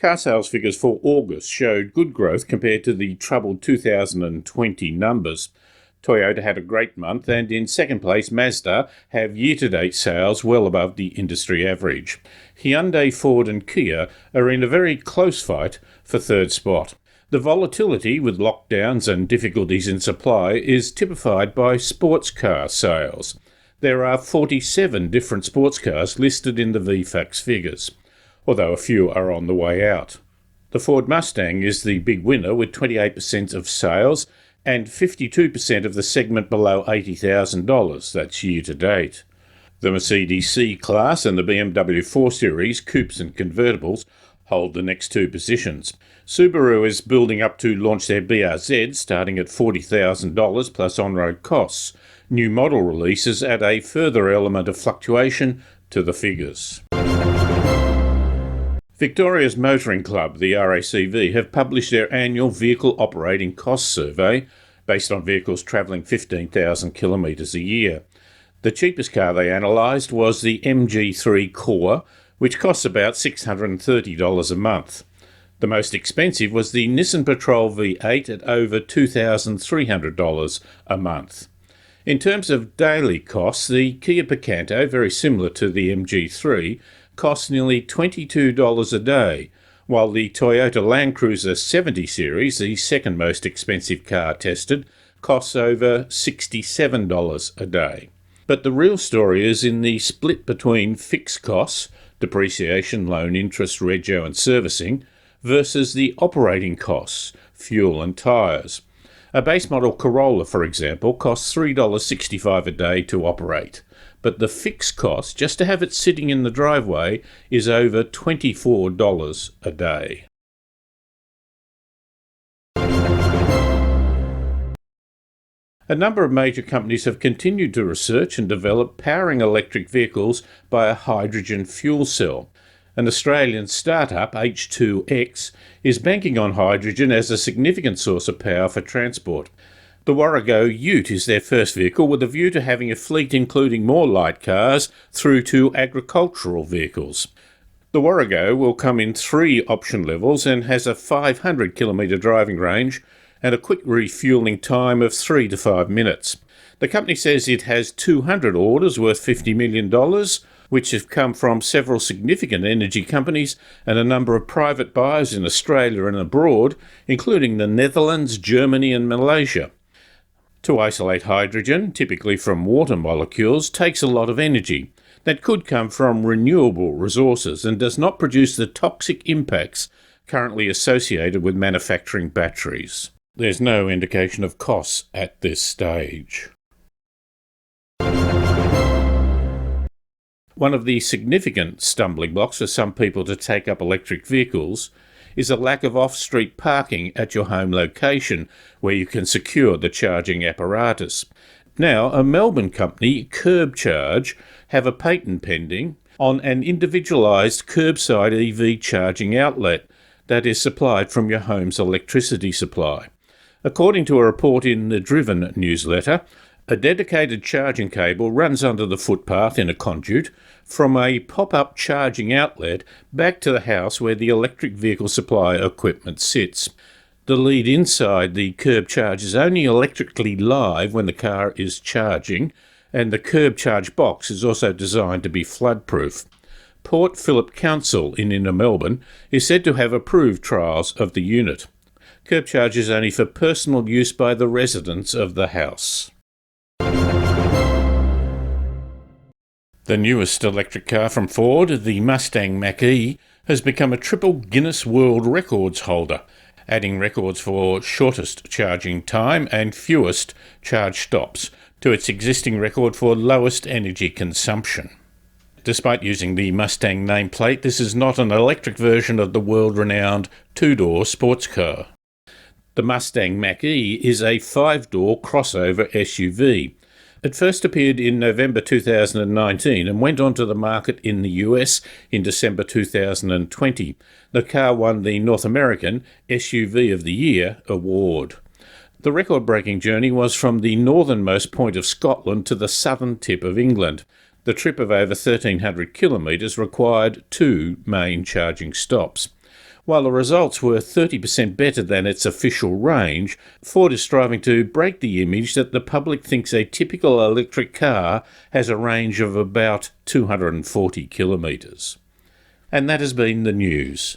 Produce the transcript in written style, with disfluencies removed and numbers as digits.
Car sales figures for August showed good growth compared to the troubled 2020 numbers. Toyota had a great month, and in second place Mazda have year-to-date sales well above the industry average. Hyundai, Ford and Kia are in a very close fight for third spot. The volatility with lockdowns and difficulties in supply is typified by sports car sales. There are 47 different sports cars listed in the VFAX figures, although a few are on the way out. The Ford Mustang is the big winner with 28% of sales and 52% of the segment below $80,000, that's year to date. The Mercedes C-Class and the BMW 4 Series coupes and convertibles hold the next two positions. Subaru is building up to launch their BRZ, starting at $40,000 plus on-road costs. New model releases add a further element of fluctuation to the figures. Victoria's Motoring Club, the RACV, have published their annual Vehicle Operating Cost Survey based on vehicles travelling 15,000 kilometres a year. The cheapest car they analysed was the MG3 Core, which costs about $630 a month. The most expensive was the Nissan Patrol V8 at over $2,300 a month. In terms of daily costs, the Kia Picanto, very similar to the MG3, costs nearly $22 a day, while the Toyota Land Cruiser 70 series, the second most expensive car tested, costs over $67 a day. But the real story is in the split between fixed costs, depreciation, loan interest, rego and servicing, versus the operating costs, fuel and tyres. A base model Corolla, for example, costs $3.65 a day to operate, but the fixed cost, just to have it sitting in the driveway, is over $24 a day. A number of major companies have continued to research and develop powering electric vehicles by a hydrogen fuel cell. An Australian startup, H2X, is banking on hydrogen as a significant source of power for transport. The Warrego Ute is their first vehicle, with a view to having a fleet including more light cars through to agricultural vehicles. The Warrego will come in 3 option levels and has a 500-kilometre driving range and a quick refuelling time of 3 to 5 minutes. The company says it has 200 orders worth $50 million, which have come from several significant energy companies and a number of private buyers in Australia and abroad, including the Netherlands, Germany and Malaysia. To isolate hydrogen, typically from water molecules, takes a lot of energy that could come from renewable resources and does not produce the toxic impacts currently associated with manufacturing batteries. There's no indication of costs at this stage. One of the significant stumbling blocks for some people to take up electric vehicles is a lack of off-street parking at your home location where you can secure the charging apparatus. Now, a Melbourne company, Curbcharge, have a patent pending on an individualised curbside EV charging outlet that is supplied from your home's electricity supply. According to a report in the Driven newsletter, a dedicated charging cable runs under the footpath in a conduit from a pop-up charging outlet back to the house where the electric vehicle supply equipment sits. The lead inside the Curbcharge is only electrically live when the car is charging, and the Curbcharge box is also designed to be flood-proof. Port Phillip Council in Inner Melbourne is said to have approved trials of the unit. Curbcharge is only for personal use by the residents of the house. The newest electric car from Ford, the Mustang Mach-E, has become a triple Guinness World Records holder, adding records for shortest charging time and fewest charge stops to its existing record for lowest energy consumption. Despite using the Mustang nameplate, this is not an electric version of the world-renowned two-door sports car. The Mustang Mach-E is a 5-door crossover SUV. It first appeared in November 2019 and went onto the market in the US in December 2020. The car won the North American SUV of the Year award. The record-breaking journey was from the northernmost point of Scotland to the southern tip of England. The trip of over 1,300 kilometres required 2 main charging stops. While the results were 30% better than its official range, Ford is striving to break the image that the public thinks a typical electric car has a range of about 240 kilometres. And that has been the news.